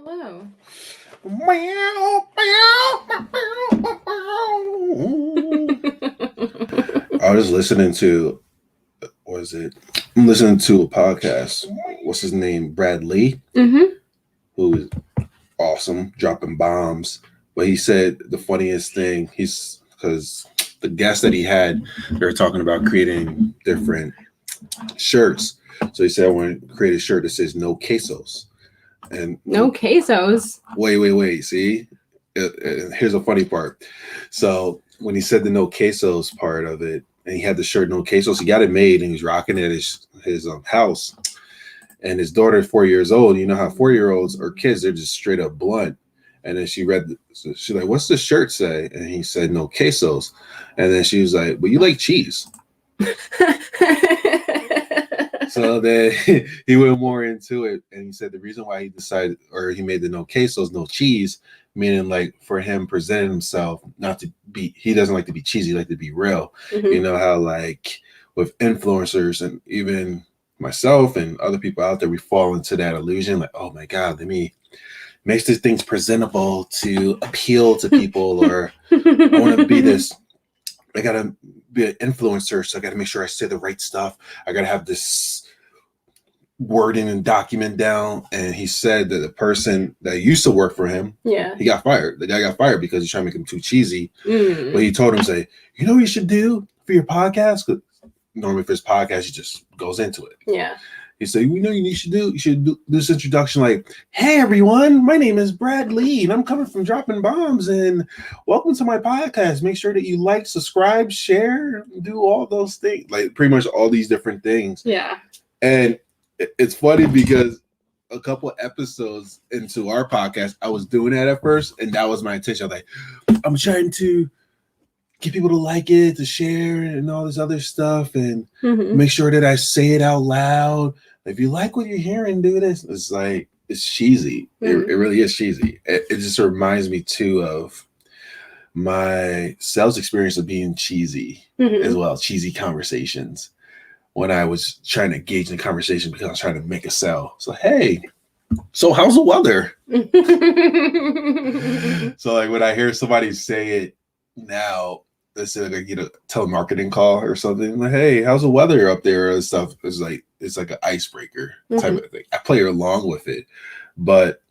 Hello. I was listening to, was it? I'm listening to a podcast. What's his name? Brad Lee, Mm-hmm. who is awesome, dropping bombs. But he said the funniest thing, he's because the guest that he had, they were talking about creating different shirts. So he said, I want to create a shirt that says no quesos. And No quesos. wait. See, here's a funny part. So when he said the no quesos part of it, and he had the shirt no quesos, he got it made and he was rocking it at his house. And his daughter is 4 years old. You know how 4-year-olds or kids, they're just straight up blunt. And then she read, she's like, "What's the shirt say?" And he said, "No quesos." And then she was like, "But you like cheese." So then he went more into it, and he said the reason why he decided, or he made the no quesos, no cheese, meaning like for him presenting himself not to be, he doesn't like to be cheesy, he like to be real. Mm-hmm. You know how like with influencers and even myself and other people out there, we fall into that illusion like, oh my God, let me make these things presentable to appeal to people, or I want to be this, I gotta be an influencer, so I gotta make sure I say the right stuff. I gotta have this wording and document down. And he said that the person that used to work for him, Yeah. he got fired. The guy got fired because he's trying to make him too cheesy. Mm. But he told him, say, you know what you should do for your podcast? 'Cause normally for his podcast, he just goes into it. Yeah. He said, you know what you should do this introduction like, hey everyone, my name is Brad Lee and I'm coming from Dropping Bombs and welcome to my podcast. Make sure that you like, subscribe, share, do all those things. Like pretty much all these different things. Yeah. And it's funny because a couple episodes into our podcast, I was doing that at first, and that was my intention. I was like, I'm trying to get people to like it, to share, and all this other stuff, and make sure that I say it out loud. If you like what you're hearing, do this. It's like, it's cheesy. It really is cheesy. It just reminds me too of my sales experience of being cheesy as well, cheesy conversations. When I was trying to engage in a conversation because I was trying to make a sell. So, hey, so how's the weather? So like when I hear somebody say it now, let's say like I get a telemarketing call or something, like, hey, how's the weather up there and stuff? It's like an icebreaker type of thing. I play along with it, but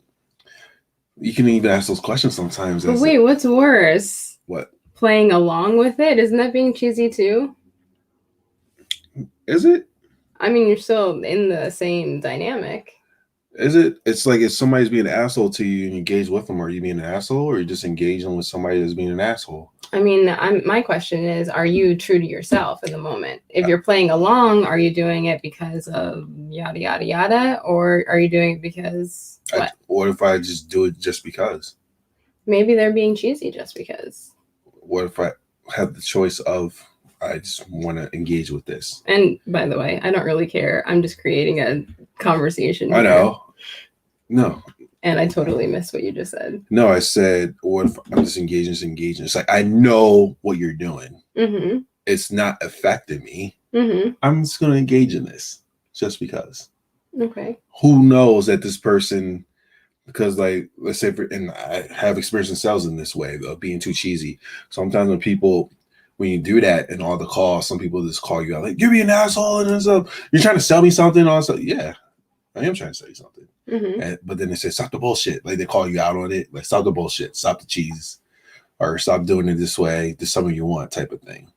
you can even ask those questions sometimes. But wait, what's worse? What? Playing along with it? Isn't that being cheesy too? Is it? I mean, you're still in the same dynamic. Is it? It's like if somebody's being an asshole to you and you engage with them, are you being an asshole, or are you just engaging with somebody that's being an asshole? I mean, my question is, are you true to yourself in the moment? If you're playing along, are you doing it because of yada, yada, yada? Or are you doing it because what? What if I just do it just because? Maybe they're being cheesy just because. What if I have the choice of, I just want to engage with this? And by the way, I don't really care. I'm just creating a conversation here. I know. No. And I totally missed what you just said. No, I said, what if I'm just engaging? It's like, I know what you're doing. It's not affecting me. I'm just going to engage in this just because. Okay. Who knows that this person, because like, let's say, and I have experience in sales in this way, of being too cheesy. Sometimes when you do that and all the calls, some people just call you out like, you're being an asshole and stuff. You're trying to sell me something. Also, yeah, I am trying to sell you something. But then they say, stop the bullshit. Like they call you out on it. Like, stop the bullshit. Stop the cheese. Or stop doing it this way. This is something you want type of thing.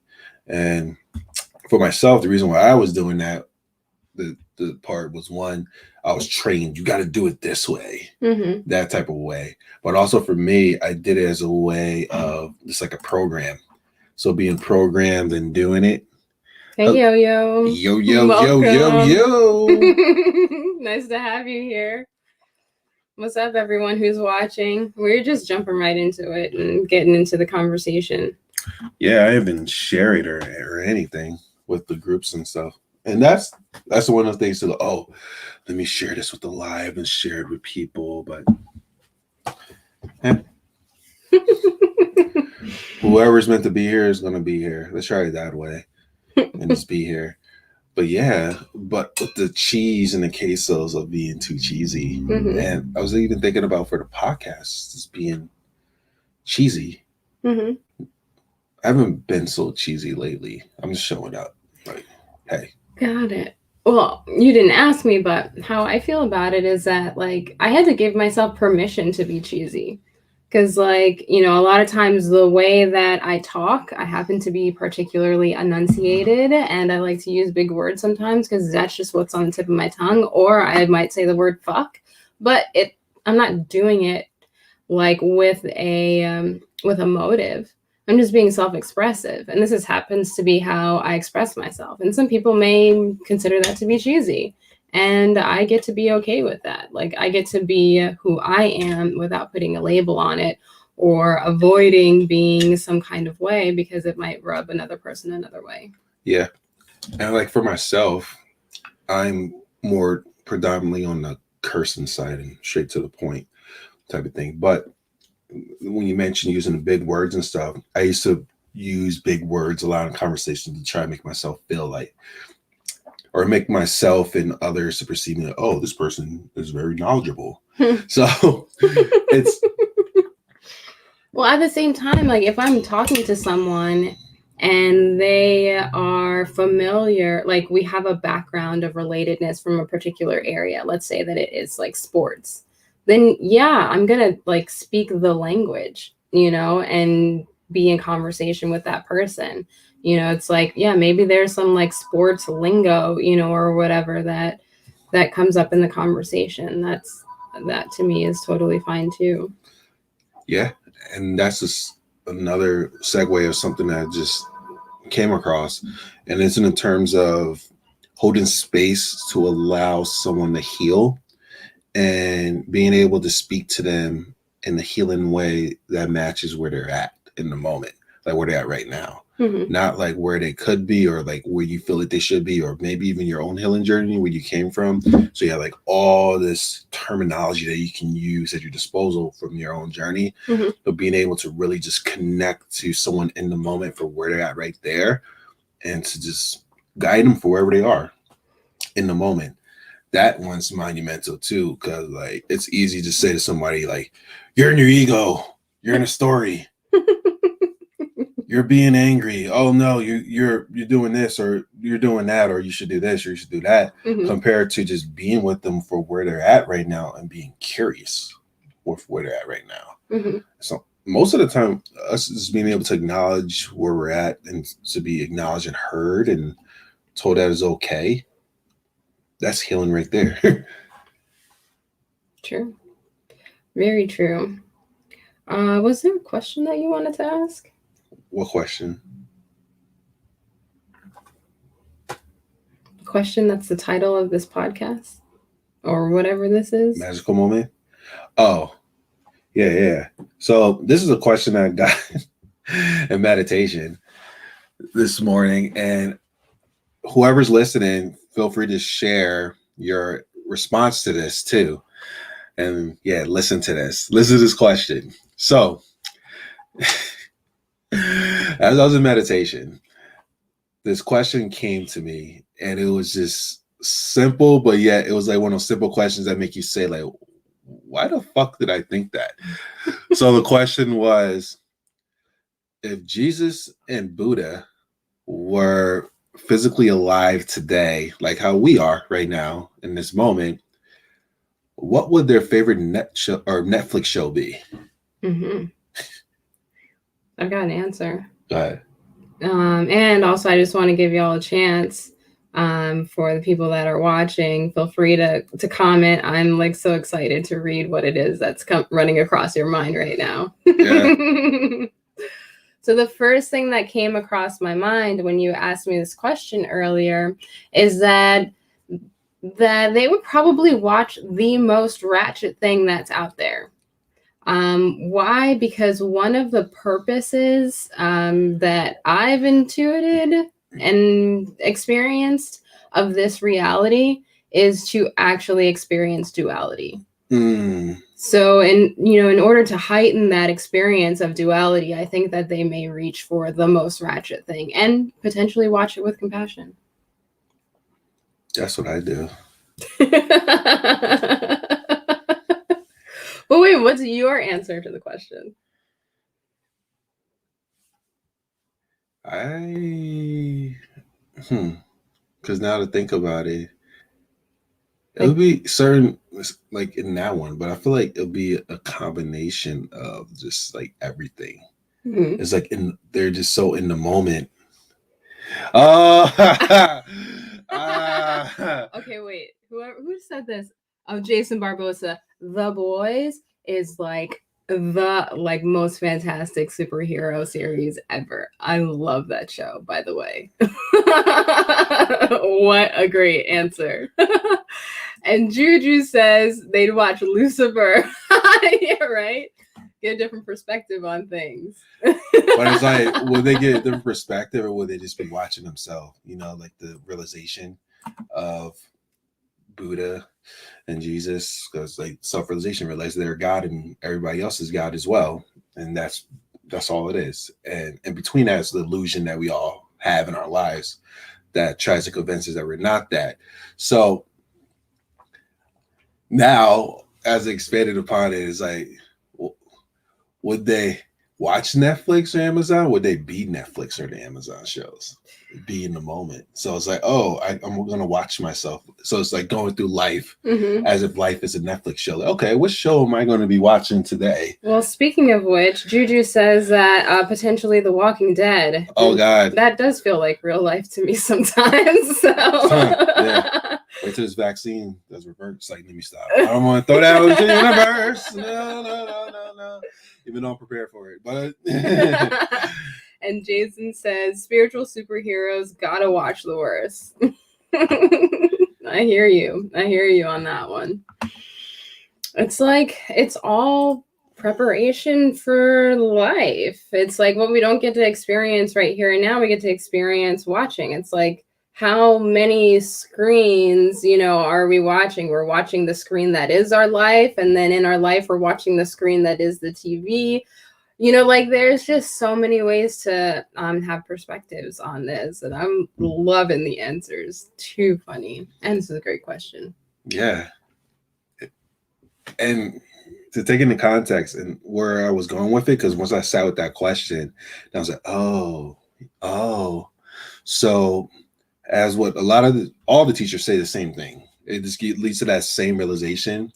And for myself, the reason why I was doing that, the part was, one, I was trained. You got to do it this way. That type of way. But also for me, I did it as a way of just like a program. So being programmed and doing it. Hey, yo. Yo. Nice to have you here. What's up, everyone who's watching? We're just jumping right into it and getting into the conversation. Yeah, I haven't shared it or anything with the groups and stuff. And that's one of the things to go, oh, let me share this with the live and share it with people. But whoever's meant to be here is going to be here. Let's try it that way and just be here. But yeah, but the cheese and the quesos of being too cheesy. Mhm. And I was even thinking about for the podcast, just being cheesy. Mhm. I haven't been so cheesy lately. I'm just showing up. Like, hey. Got it. Well, you didn't ask me, but how I feel about it is that, like, I had to give myself permission to be cheesy. Because, like, you know, a lot of times the way that I talk, I happen to be particularly enunciated, and I like to use big words sometimes because that's just what's on the tip of my tongue. Or I might say the word fuck, but I'm not doing it like with a motive. I'm just being self-expressive, and this just happens to be how I express myself. And some people may consider that to be cheesy, and I get to be okay with that. Like, I get to be who I am without putting a label on it or avoiding being some kind of way because it might rub another person another way. Yeah. And like for myself, I'm more predominantly on the cursing side and straight to the point type of thing. But when you mentioned using the big words and stuff, I used to use big words a lot in conversations to try to make myself feel like, or make myself and others to perceive me, oh, this person is very knowledgeable. So it's well, at the same time, like if I'm talking to someone and they are familiar, like we have a background of relatedness from a particular area, let's say that it is like sports, then yeah, I'm gonna like speak the language, you know, and be in conversation with that person. You know, it's like, yeah, maybe there's some like sports lingo, you know, or whatever that comes up in the conversation. That to me is totally fine too. yeah. And that's just another segue of something that I just came across. And it's in terms of holding space to allow someone to heal and being able to speak to them in the healing way that matches where they're at in the moment, like where they're at right now. Mm-hmm. Not like where they could be or like where you feel like they should be, or maybe even your own healing journey where you came from. So you have like all this terminology that you can use at your disposal from your own journey, Mm-hmm. but being able to really just connect to someone in the moment for where they're at right there and to just guide them for wherever they are in the moment. That one's monumental too, because like it's easy to say to somebody like, you're in your ego, you're in a story, you're being angry, oh no, you're doing this or you're doing that, or you should do this or you should do that, Mm-hmm. compared to just being with them for where they're at right now and being curious with where they're at right now. Mm-hmm. So most of the time, us just being able to acknowledge where we're at and to be acknowledged and heard and told that is okay, that's healing right there. True. Very true. Was there a question that you wanted to ask? What question? Question that's the title of this podcast or whatever this is. Magical moment? Oh, yeah. So this is a question I got in meditation this morning. And whoever's listening, feel free to share your response to this too. And yeah, listen to this. Listen to this question. So as I was in meditation, this question came to me and it was just simple, but yet it was like one of those simple questions that make you say like, why the fuck did I think that? So the question was, if Jesus and Buddha were physically alive today, like how we are right now in this moment, what would their favorite Netflix show be? Mm-hmm. I've got an answer. Go ahead. And also, I just want to give y'all a chance. For the people that are watching, feel free to comment. I'm like so excited to read what it is that's running across your mind right now. Yeah. So the first thing that came across my mind when you asked me this question earlier is that they would probably watch the most ratchet thing that's out there. Why? Because one of the purposes that I've intuited and experienced of this reality is to actually experience duality. So, in order to heighten that experience of duality, I think that they may reach for the most ratchet thing and potentially watch it with compassion. That's what I do. But wait, what's your answer to the question? Because now to think about it, it Like, would be certain, like in that one, but I feel like it'll be a combination of just like everything. mhm. It's like they're just so in the moment. Oh, Okay, wait. Who said this? Oh, Jason Barbosa. The Boys is like the most fantastic superhero series ever. I love that show, by the way. What a great answer. And Juju says they'd watch Lucifer. Yeah, right? Get a different perspective on things. But it's like, will they get a different perspective, or will they just be watching themselves? You know, like the realization of Buddha and Jesus, because like self-realization, realize they're God and everybody else is God as well, and that's all it is. And in between that is the illusion that we all have in our lives that tries to convince us that we're not that. So now, as expanded upon it, is like, would they watch Netflix or Amazon? Would they be Netflix or the Amazon shows? Be in the moment. So it's like, oh, I'm going to watch myself. So it's like going through life as if life is a Netflix show. Like, okay, what show am I going to be watching today? Well, speaking of which, Juju says that potentially The Walking Dead. Oh, God. That does feel like real life to me sometimes. So. Yeah. Wait till this vaccine does reverse. It's like, let me stop. I don't want to throw that into the universe. No. Even though I'm prepared for it. But and Jason says spiritual superheroes gotta watch The Worst. I hear you on that one. It's like it's all preparation for life. It's like what we don't get to experience right here and now, we get to experience watching. It's like, how many screens, are we watching? We're watching the screen that is our life, and then in our life we're watching the screen that is the TV. Like there's just so many ways to have perspectives on this, and I'm loving the answers. Too funny. And this is a great question. Yeah. And to take into context and where I was going with it, because once I sat with that question, I was like, oh. So as what all the teachers say the same thing. It just leads to that same realization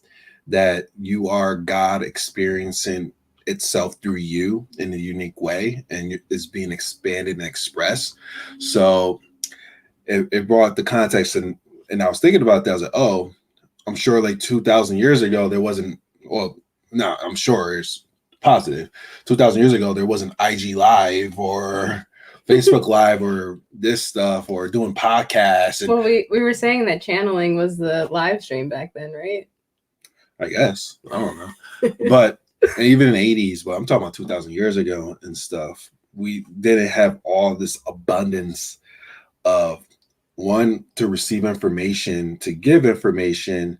that you are God experiencing itself through you in a unique way, and it's being expanded and expressed. So it brought the context, and I was thinking about that. I was like, oh, I'm sure like 2,000 years ago there wasn't. Well, no, I'm sure it's positive. 2,000 years ago there wasn't IG Live or Facebook Live or this stuff or doing podcasts. Well, we were saying that channeling was the live stream back then, right? I guess. I don't know. But even in the 80s, but I'm talking about 2,000 years ago and stuff, we didn't have all this abundance of one, to receive information, to give information,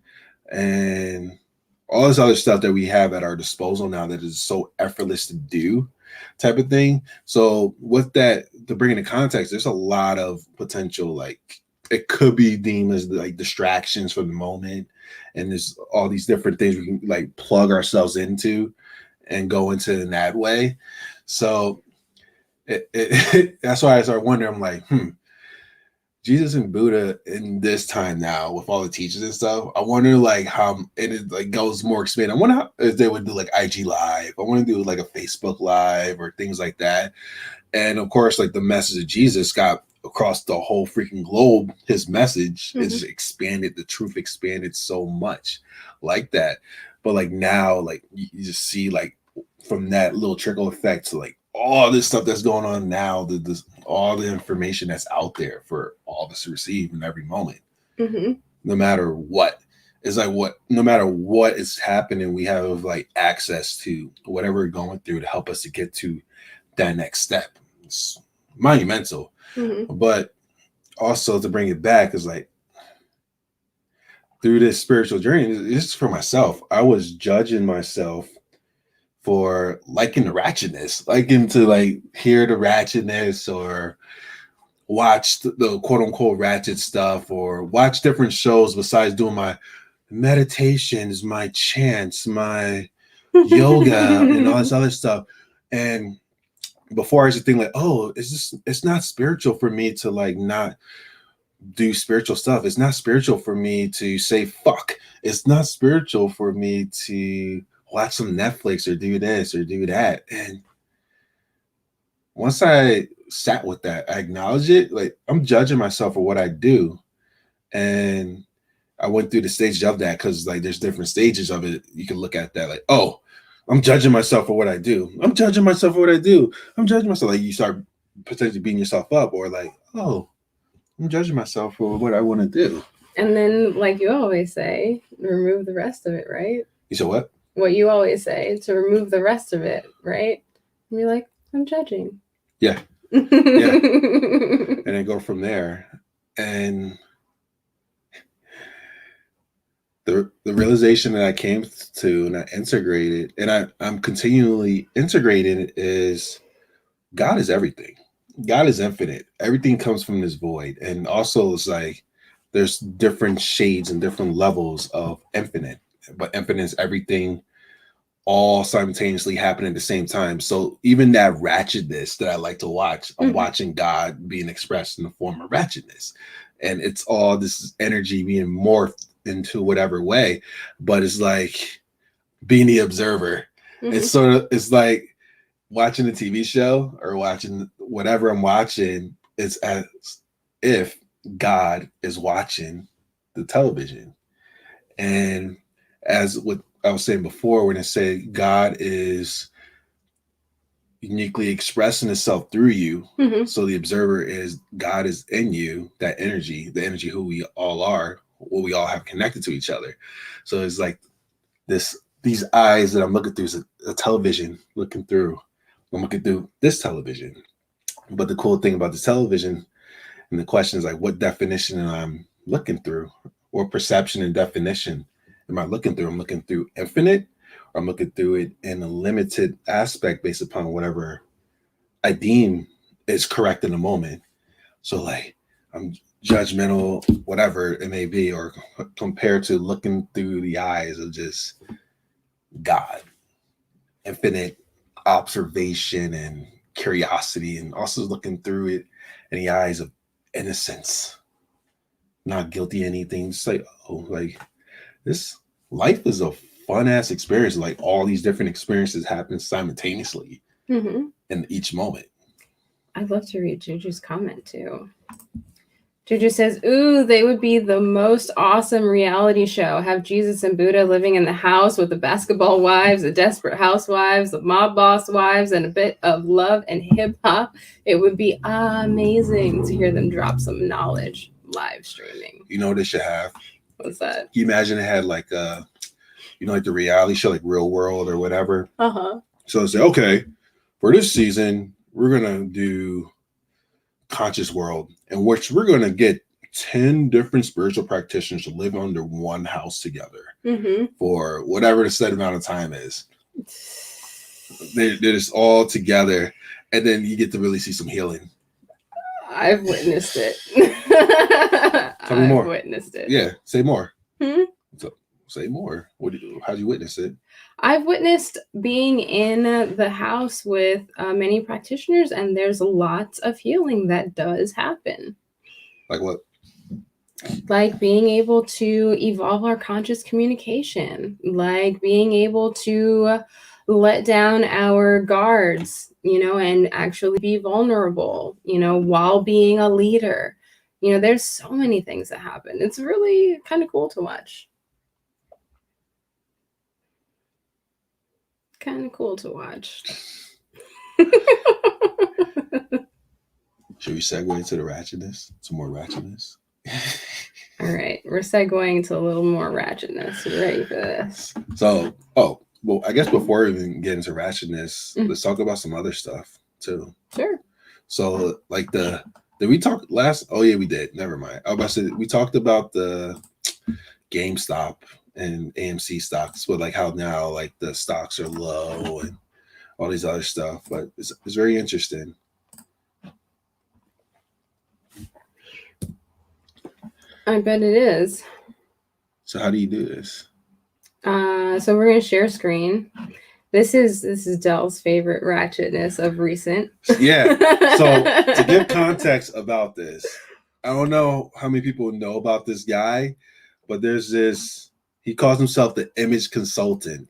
and all this other stuff that we have at our disposal now that is so effortless to do, type of thing. So with that, to bring into context, there's a lot of potential, like it could be deemed as like distractions for the moment, and there's all these different things we can like plug ourselves into and go into in that way. So that's why I started wondering, I'm like, Jesus and Buddha in this time now with all the teachers and stuff, I wonder like how, and it like goes more expanded. I wonder how, if they would do like IG Live. I want to do like a Facebook Live or things like that. And of course, like the message of Jesus got across the whole freaking globe. His message is expanded. The truth expanded so much like that. But like now, like you just see like from that little trickle effect to like all this stuff that's going on now, all the information that's out there for all of us to receive in every moment, no matter what. It's like no matter what is happening, we have like access to whatever we're going through to help us to get to that next step. It's monumental. But also to bring it back is like through this spiritual journey, it's for myself. I was judging myself for liking the ratchetness, liking to like hear the ratchetness or watch the quote unquote ratchet stuff or watch different shows besides doing my meditations, my chants, my yoga, and all this other stuff. And before I used to think like, oh, it's not spiritual for me to like not do spiritual stuff. It's not spiritual for me to say fuck. It's not spiritual for me to watch some Netflix or do this or do that. And once I sat with that, I acknowledge it. Like I'm judging myself for what I do. And I went through the stage of that because like there's different stages of it. You can look at that like, oh, I'm judging myself for what I do. I'm judging myself for what I do. I'm judging myself. Like you start potentially beating yourself up or like, oh, I'm judging myself for what I want to do. And then, like you always say, remove the rest of it, right? You said what? What you always say, to remove the rest of it, right? And be like, I'm judging. Yeah. Yeah. And then go from there. And the realization that I came to and I integrated, and I'm continually integrating it, is God is everything. God is infinite. Everything comes from this void. And also it's like there's different shades and different levels of infinite, but infinite is everything all simultaneously happen at the same time. So even that ratchetness that I like to watch, I'm watching God being expressed in the form of ratchetness. And it's all this energy being morphed into whatever way. But it's like being the observer. It's like watching a TV show or watching whatever I'm watching. It's as if God is watching the television. And as what I was saying before, when I say God is uniquely expressing itself through you, so the observer is God is in you, that energy, the energy who we all are, what we all have connected to each other. So it's like these eyes that I'm looking through is a television looking through. I'm looking through this television. But the cool thing about this television, and the question is like, what definition am I looking through, or perception and definition am I looking through? I'm looking through infinite, or I'm looking through it in a limited aspect based upon whatever I deem is correct in the moment. So like I'm judgmental, whatever it may be, or compared to looking through the eyes of just God, infinite observation and curiosity, and also looking through it in the eyes of innocence, not guilty of anything. Just like, oh, like this life is a fun ass experience. Like all these different experiences happen simultaneously in each moment. I'd love to read Juju's comment too. Juju says, ooh, they would be the most awesome reality show. Have Jesus and Buddha living in the house with the basketball wives, the desperate housewives, the mob boss wives, and a bit of love and hip hop. It would be amazing to hear them drop some knowledge live streaming. You know what they should have? What's that? Can you imagine it had like like the reality show, like Real World or whatever? So say, okay, for this season, we're gonna do Conscious World, in which we're going to get 10 different spiritual practitioners to live under one house together for whatever the set amount of time is. They're just all together, and then you get to really see some healing. I've witnessed it. Tell me more. I've witnessed it. Yeah, say more. So, say more. How'd you witness it? I've witnessed being in the house with many practitioners, and there's lots of healing that does happen. Like what? Like being able to evolve our conscious communication, like being able to let down our guards, and actually be vulnerable, while being a leader. There's so many things that happen. It's really kind of cool to watch. Kind of cool to watch. Should we segue into the ratchetness? Some more ratchetness? All right. We're segueing to a little more ratchetness. You ready for this? So, well, I guess before we even get into ratchetness, let's talk about some other stuff too. Sure. So, like did we talk last? Oh yeah, we did. Never mind. I was about to say, we talked about the GameStop and AMC stocks, but like how now like the stocks are low and all these other stuff. But it's very interesting. I bet it is. So how do you do this? So we're gonna share screen. This is Dell's favorite ratchetness of recent. Yeah. So to give context about this, I don't know how many people know about this guy, but there's this. He calls himself the image consultant,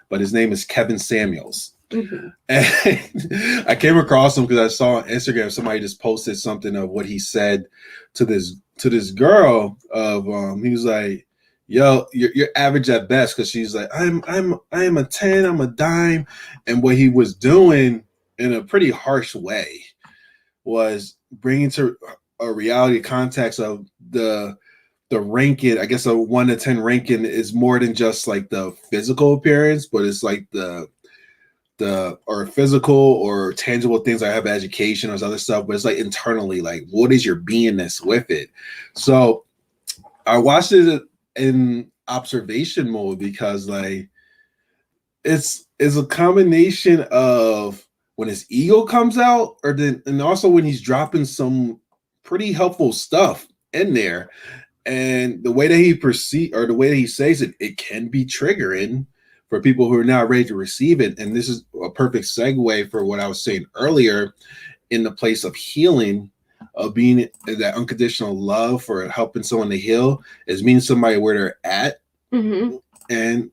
but his name is Kevin Samuels. Mm-hmm. And I came across him because I saw on Instagram somebody just posted something of what he said to this girl. Of he was like, "Yo, you're average at best," because she's like, I am a 10, I'm a dime," and what he was doing in a pretty harsh way was bringing to a reality context of the ranking. I guess a 1 to 10 ranking is more than just like the physical appearance, but it's like the or physical or tangible things I have education or other stuff, but it's like internally, like what is your beingness with it? So I watched it in observation mode because like it's a combination of when his ego comes out, or then and also when he's dropping some pretty helpful stuff in there, and the way that he perceive or the way that he says it, it can be triggering for people who are not ready to receive it. And this is a perfect segue for what I was saying earlier in the place of healing, of being that unconditional love for helping someone to heal is meeting somebody where they're at, Mm-hmm. and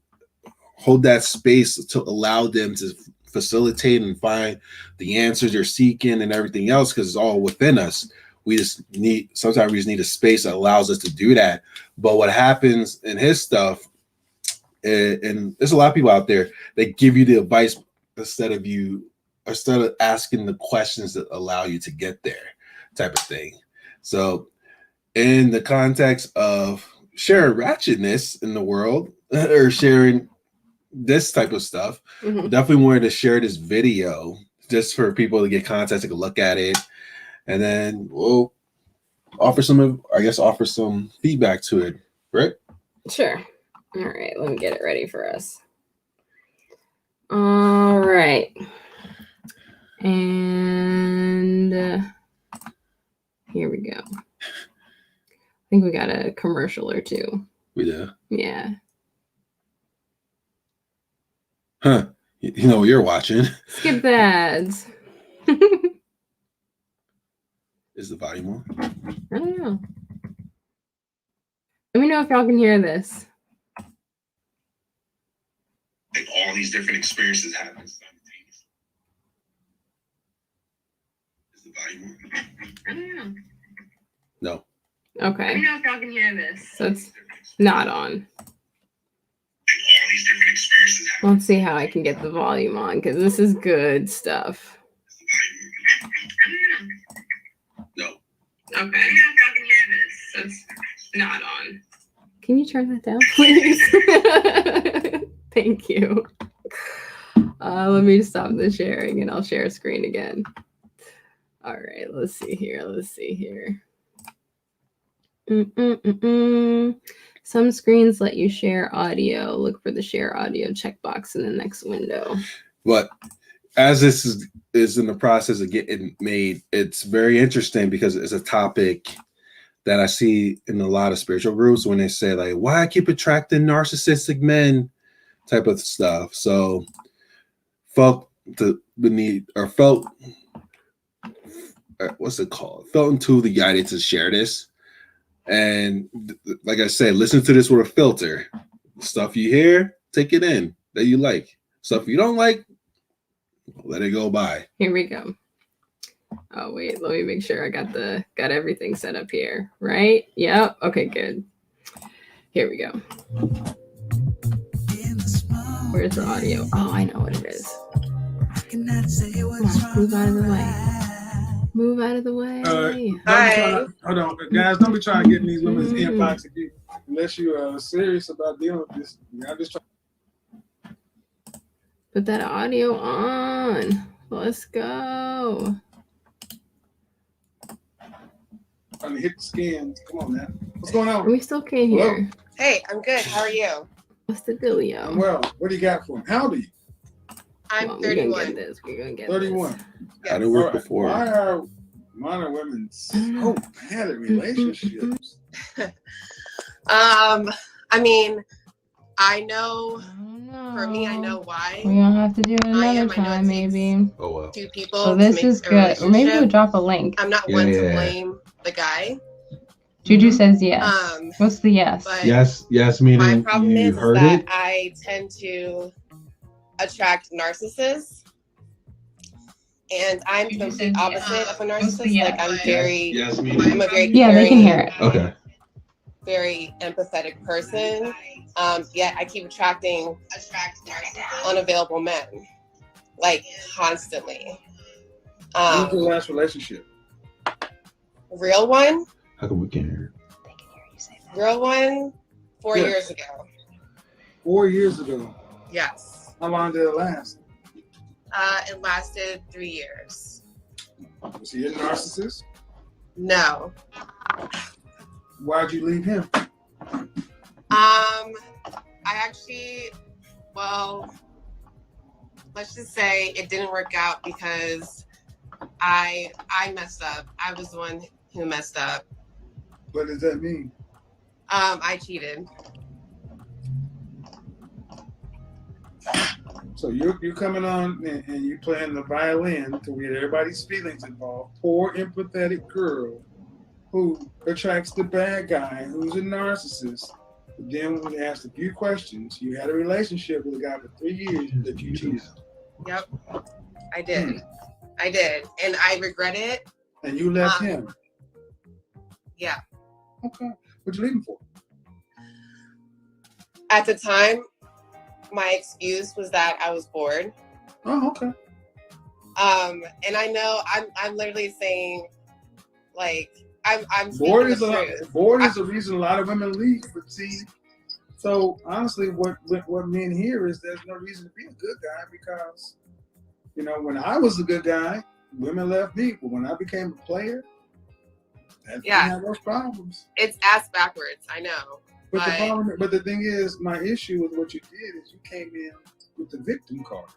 hold that space to allow them to facilitate and find the answers they're seeking and everything else, because it's all within us. We just need, sometimes we just need a space that allows us to do that. But what happens in his stuff, and there's a lot of people out there that give you the advice instead of asking the questions that allow you to get there, type of thing. So in the context of sharing ratchetness in the world or sharing this type of stuff, Mm-hmm. definitely wanted to share this video just for people to get context, take a look at it, and then we'll offer some feedback to it, right? Sure. All right, let me get it ready for us. All right. And here we go. I think we got a commercial or two. We do. Yeah. Huh. You know what you're watching. Skip the ads. Is the volume on? I don't know. Let me know if y'all can hear this. Like all these different experiences happen simultaneously. Is the volume on? I don't know. No. Okay. Let me know if y'all can hear this. So it's not on. All these different experiences happen. Let's see how I can get the volume on, because this is good stuff. No. Okay. Let me know if y'all can hear this. So it's not on. Can you turn that down, please? Thank you. Let me stop the sharing and I'll share screen again. All right, let's see here. Some screens let you share audio. Look for the share audio checkbox in the next window. But as this is in the process of getting made, it's very interesting because it's a topic that I see in a lot of spiritual groups when they say like, why I keep attracting narcissistic men type of stuff. So felt the need, or felt, what's it called? Felt into the idea to share this. And like I said, listen to this with a filter. Stuff you hear, take it in that you like. Stuff you don't like, let it go by. Here we go. Oh wait, let me make sure I got everything set up here, right? Yep. Okay, good. Here we go. Where's the audio? Oh, I know what it is. Come on, move out of the way. Move out of the way. Hold on, guys. Don't be trying to get in these women's inbox unless you are serious about dealing with this. I'm just trying. Put that audio on. Let's go. Trying to hit the skins. Come on, man. What's going on? We still can't hear. Hey, I'm good. How are you? What's the dealio? I'm well. What do you got for him? How old are you? I'm We're gonna 31. get this. We're gonna get 31. this. How did it work All right. before? Modern women so bad at relationships. I mean, I know I don't know. for me, I know why. We're gonna have to do it I another know it time, takes maybe. Oh well. two people So to this make is a good. Or maybe we'll relationship. drop a link. I'm not Yeah, one to yeah. blame the guy. Juju says yes. What's the yes? But Yes, my meaning problem you is heard that it. I tend to attract narcissists. And I'm Juju complete says opposite yes. of a What's the narcissist. Like yes? I'm very, Yes, meaning. I'm a very Yeah, they can caring, hear it. Okay. very empathetic person. Yet I keep attracting unavailable men, like constantly. When was your last relationship? Real one, How come we can't hear They can hear you say that. real one, 4 Yes. years ago. 4 years ago. Yes. How long did it last? It lasted 3 years. Was he a narcissist? No. Why'd you leave him? I actually, well, let's just say it didn't work out because I messed up. I was the one who messed up. What does that mean? I cheated. So you're coming on and you playing the violin to get everybody's feelings involved. Poor empathetic girl who attracts the bad guy who's a narcissist. But then when they asked a few questions, you had a relationship with a guy for 3 years that you cheated. Yep, I did. I did, and I regret it. And you left him. Yeah. Okay. What'd you leave him for? At the time, my excuse was that I was bored. Oh, okay. And I know I'm literally saying, like, I'm Bored speaking the truth. bored is the reason a lot of women leave. But see, so honestly, what men hear is there's no reason to be a good guy because, you know, when I was a good guy, women left me. But when I became a player, that's when I had those problems. It's ass backwards, I know. But the problem, but the thing is, my issue with what you did is you came in with the victim card.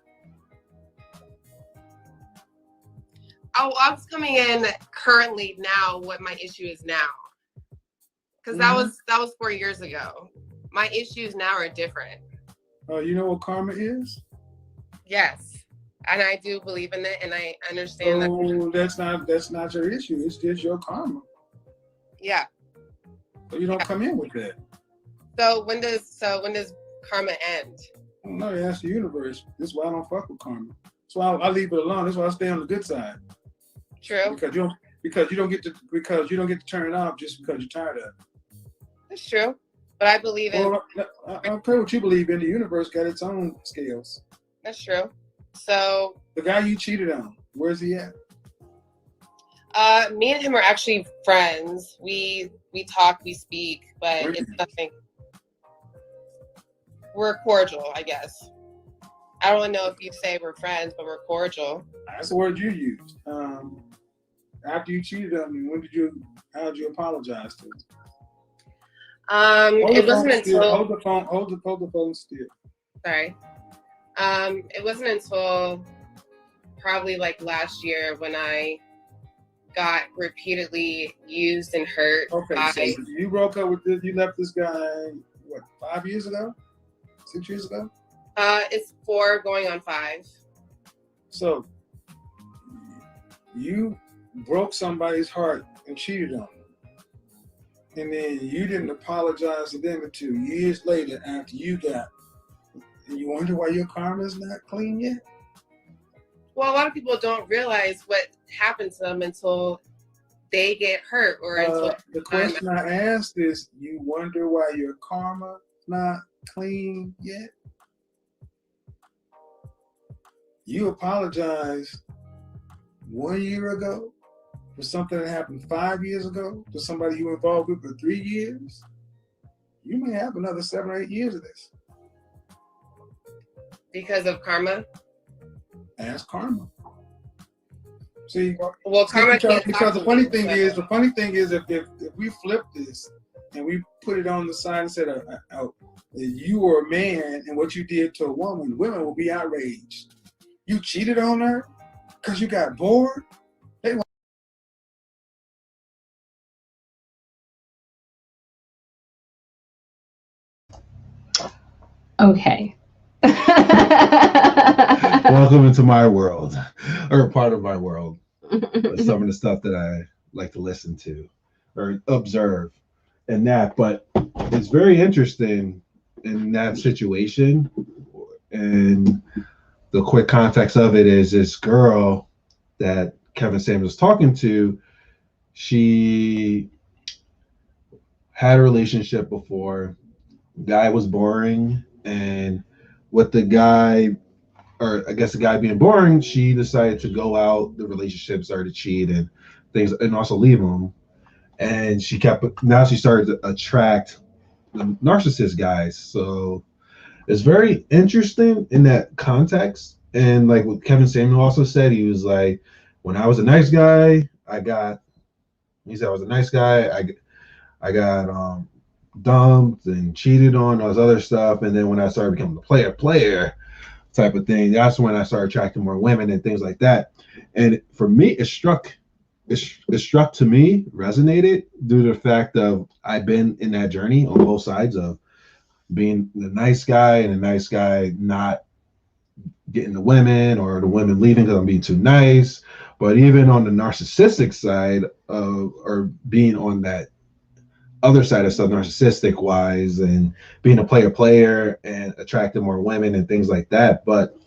Oh, I was coming in currently now what my issue is now. Because that was 4 years ago. My issues now are different. You know what karma is? Yes. And I do believe in it and I understand that. Oh, that's not your issue. It's just your karma. Yeah. So you don't come in with that. So when does karma end? I don't know, that's the universe. This is why I don't fuck with karma. That's why I leave it alone. That's why I stay on the good side. True. Because you don't get to turn it off just because you're tired of it. That's true. But I believe in. Well, I don't care what you believe in. The universe got its own scales. That's true. So the guy you cheated on, where's he at? Me and him are actually friends. We talk, we speak, but it's nothing. We're cordial, I guess. I don't know if you say we're friends, but we're cordial. That's the word you used. After you cheated on me, how did you apologize to him? It wasn't until hold the phone still. Sorry. It wasn't until probably like last year when I got repeatedly used and hurt. Okay, so you broke up with this, you left this guy, what, 5 years ago? 6 years ago? It's 4 going on 5. So you broke somebody's heart and cheated on them. And then you didn't apologize to them until years later after you got. And you wonder why your karma is not clean yet? Well, a lot of people don't realize what happened to them until they get hurt or until. The question I asked is, you wonder why your karma not clean yet? You apologized 1 year ago for something that happened 5 years ago to somebody you were involved with for 3 years. You may have another 7 or 8 years of this. Because of karma? Ask karma. See, well, karma because the funny thing is, if we flip this and we put it on the side and said, you were a man and what you did to a woman, women will be outraged. You cheated on her because you got bored. Okay. Welcome into my world, or part of my world. Some of the stuff that I like to listen to or observe and that, but it's very interesting in that situation. And the quick context of it is this girl that Kevin Samuels was talking to, she had a relationship before. Guy was boring, and with the guy, or I guess the guy being boring, she decided to go out. The relationship started to cheat and things, and also leave him. And now she started to attract the narcissist guys. So it's very interesting in that context. And like what Kevin Samuel also said, he was like, when I was a nice guy, he said I was a nice guy. I got dumped and cheated on, all this other stuff. And then when I started becoming the player type of thing, that's when I started attracting more women and things like that. And for me, it struck to me, resonated due to the fact of I've been in that journey on both sides of being the nice guy and the nice guy not getting the women, or the women leaving because I'm being too nice. But even on the narcissistic side of, or being on that other side of stuff, narcissistic wise, and being a player and attracting more women and things like that. But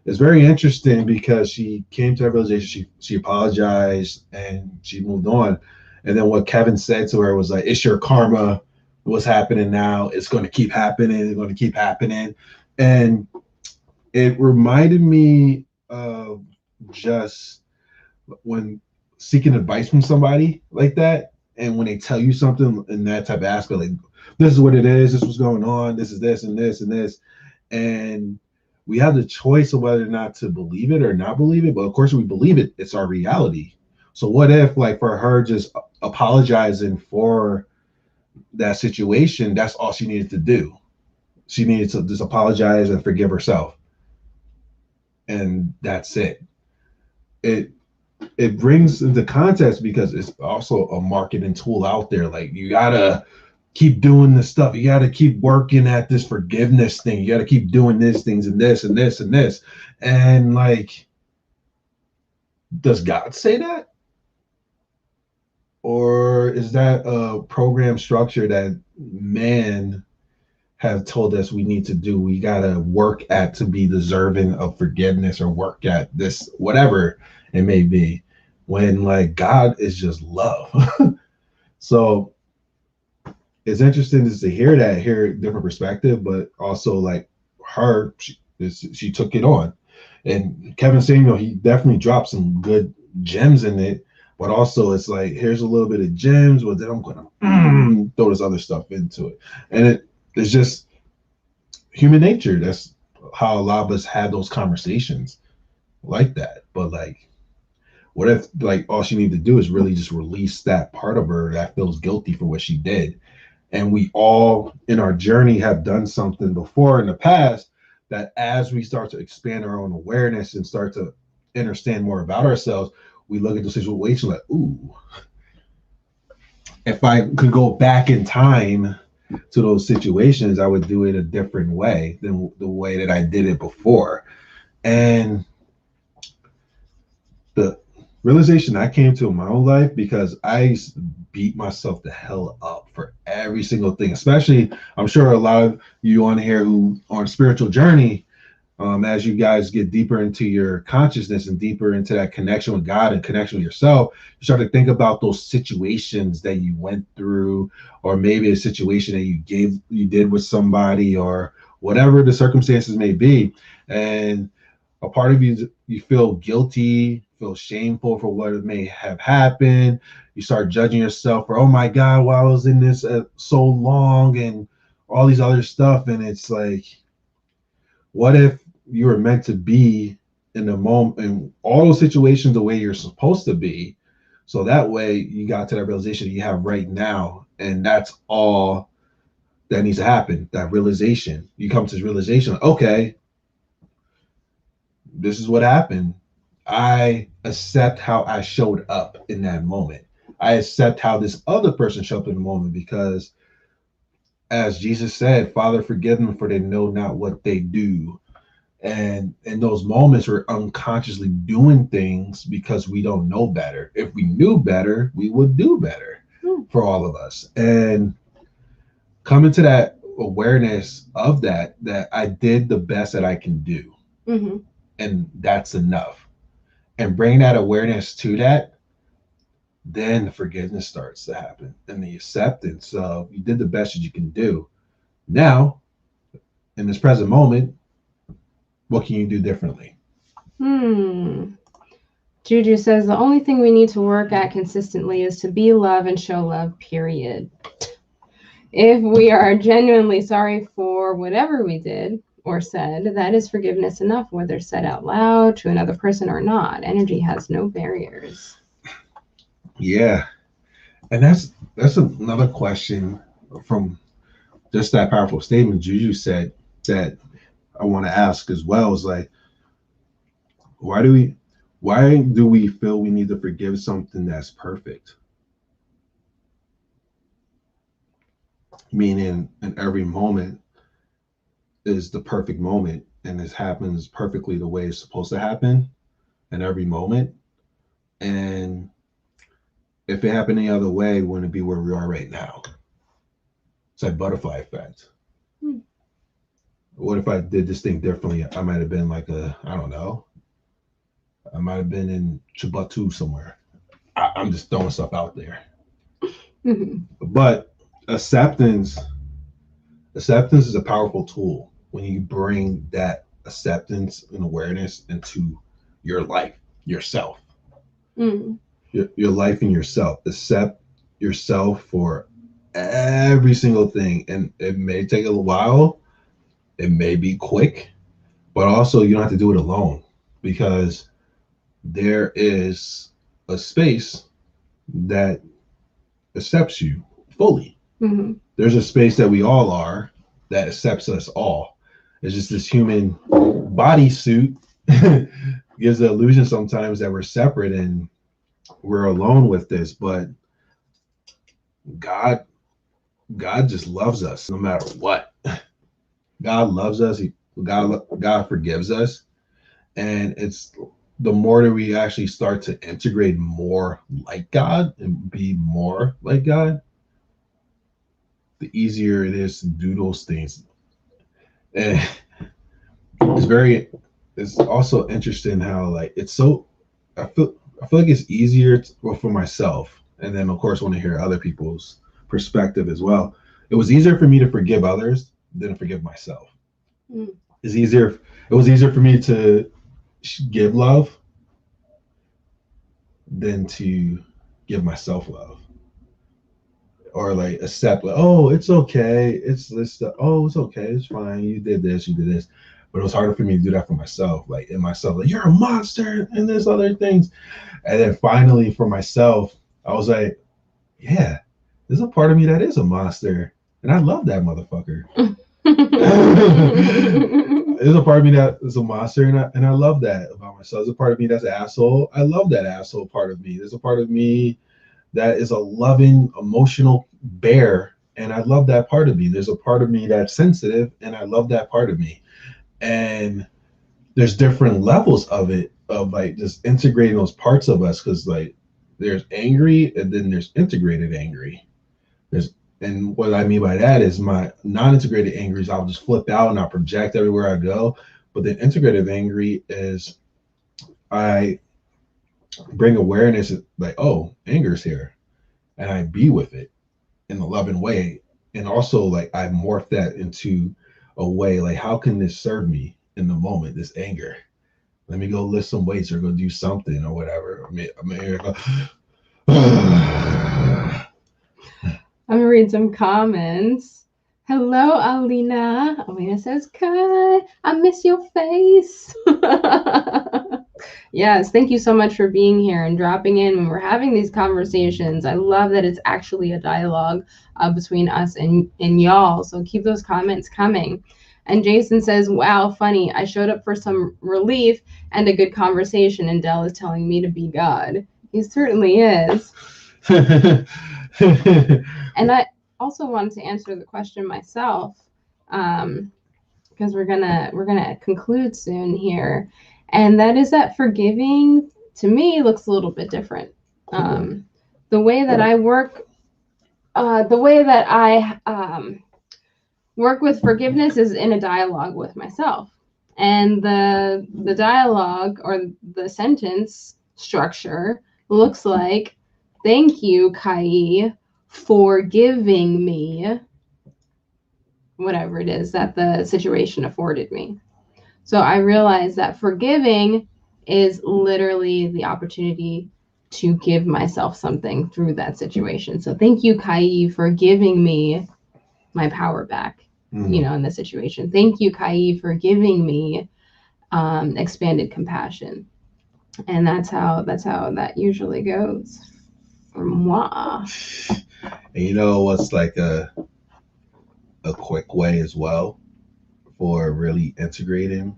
it's very interesting because she came to a realization, she apologized and she moved on. And then what Kevin said to her was like, it's your karma. What's happening now? It's going to keep happening. It's going to keep happening. And it reminded me of just when seeking advice from somebody like that. And when they tell you something in that type of aspect, like, this is what it is, this is what's going on, this is this and this and this. And we have the choice of whether or not to believe it or not believe it. But of course, we believe it, it's our reality. So what if, like, for her just apologizing for that situation, that's all she needed to do? She needed to just apologize and forgive herself. And that's it. It brings into context because it's also a marketing tool out there. Like, you gotta keep doing this stuff. You gotta keep working at this forgiveness thing. You gotta keep doing these things and this and this and this. And like, does God say that? Or is that a program structure that man have told us we need to do? We gotta work at to be deserving of forgiveness, or work at this, whatever it may be, when like God is just love. So it's interesting just to hear a different perspective, but also like she took it on. And Kevin Samuel, he definitely dropped some good gems in it, but also it's like, here's a little bit of gems, but then I'm gonna throw this other stuff into it. And it's just human nature. That's how a lot of us have those conversations like that. But like, what if like all she needed to do is really just release that part of her that feels guilty for what she did? And we all in our journey have done something before in the past that, as we start to expand our own awareness and start to understand more about ourselves, we look at the situation like, ooh, if I could go back in time to those situations, I would do it a different way than the way that I did it before. And the realization I came to in my own life, because I used to beat myself the hell up for every single thing, especially I'm sure a lot of you on here who are on a spiritual journey, as you guys get deeper into your consciousness and deeper into that connection with God and connection with yourself, you start to think about those situations that you went through, or maybe a situation that you did with somebody, or whatever the circumstances may be. And a part of you feel guilty, feel shameful for what may have happened. You start judging yourself for, oh my God, well, I was in this so long, and all these other stuff. And it's like, what if you were meant to be in the moment, in all those situations, the way you're supposed to be? So that way you got to that realization that you have right now. And that's all that needs to happen. That realization, you come to this realization, okay, this is what happened. I accept how I showed up in that moment. I accept how this other person showed up in the moment, because as Jesus said, Father, forgive them for they know not what they do. And in those moments, we're unconsciously doing things because we don't know better. If we knew better, we would do better for all of us. And coming to that awareness of that I did the best that I can do. Mm-hmm. And that's enough. And bring that awareness to that, then the forgiveness starts to happen and the acceptance of you did the best that you can do. Now, in this present moment, what can you do differently? Juju says the only thing we need to work at consistently is to be love and show love, period. If we are genuinely sorry for whatever we did or said, that is forgiveness enough, whether said out loud to another person or not. Energy has no barriers. Yeah. And that's another question from just that powerful statement Juju said I want to ask as well is like, why do we feel we need to forgive something that's perfect? Meaning in every moment is the perfect moment and it happens perfectly the way it's supposed to happen in every moment. And if it happened any other way, wouldn't it be where we are right now? It's like butterfly effect. What if I did this thing differently? I might have been like I don't know. I might have been in Chibatu somewhere. I'm just throwing stuff out there. But acceptance is a powerful tool when you bring that acceptance and awareness into your life, yourself. Your life and yourself. Accept yourself for every single thing. And it may take a while. It may be quick. But also you don't have to do it alone because there is a space that accepts you fully. There's a space that we all are that accepts us all. It's just this human bodysuit gives the illusion sometimes that we're separate and we're alone with this, but God just loves us no matter what. God loves us. God forgives us. And it's the more that we actually start to integrate more like God and be more like God, the easier it is to do those things. And it's also interesting how like it's so I feel like it's easier for myself, and then of course want to hear other people's perspective as well. It was easier for me to forgive others than to forgive myself. It was easier for me to give love than to give myself love, or like accept like, oh, it's okay, it's this, oh, it's okay, it's fine, you did this. But it was harder for me to do that for myself, like in myself, like you're a monster and there's other things. And then finally for myself, I was like, yeah, there's a part of me that is a monster and I love that motherfucker. There's a part of me that is a monster and I love that about myself. There's a part of me that's an asshole. I love that asshole part of me. There's a part of me that is a loving, emotional bear, and I love that part of me. There's a part of me that's sensitive, and I love that part of me. And there's different levels of it, of like just integrating those parts of us, because like there's angry and then there's integrated angry. And what I mean by that is my non-integrated angry is I'll just flip out and I'll project everywhere I go. But then integrative angry is I bring awareness like, oh, anger's here, and I be with it in a loving way. And also like I morph that into a way like, how can this serve me in the moment, this anger? Let me go lift some weights or go do something or whatever. I'm here to go. I'm gonna read some comments. Hello, Alina. Alina says, Kai, I miss your face. Yes, thank you so much for being here and dropping in when we're having these conversations. I love that it's actually a dialogue between us and y'all. So keep those comments coming. And Jason says, wow, funny. I showed up for some relief and a good conversation, and Del is telling me to be God. He certainly is. And also wanted to answer the question myself, because we're gonna conclude soon here, and that is that forgiving to me looks a little bit different. The way that I work, work with forgiveness is in a dialogue with myself, and the dialogue or the sentence structure looks like, "Thank you, Kai, for giving me whatever it is that the situation afforded me." So I realized that forgiving is literally the opportunity to give myself something through that situation. So thank you, Kai, for giving me my power back, in this situation. Thank you, Kai, for giving me expanded compassion. And that's how that usually goes for moi. And you know what's like a quick way as well for really integrating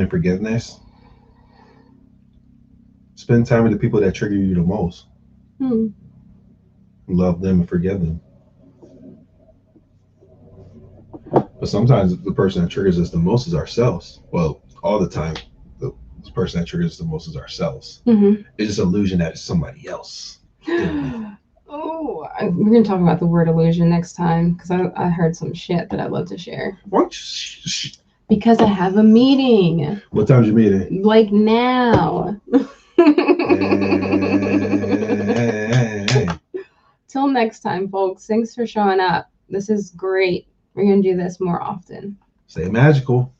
forgiveness? Spend time with the people that trigger you the most. Love them and forgive them. But sometimes the person that triggers us the most is ourselves. Well, all the time, the person that triggers us the most is ourselves. It's just an illusion that it's somebody else. Oh, we're going to talk about the word illusion next time, because I heard some shit that I'd love to share. What? Because I have a meeting. What time's your meeting? Like now. Hey. Till next time, folks. Thanks for showing up. This is great. We're going to do this more often. Stay magical.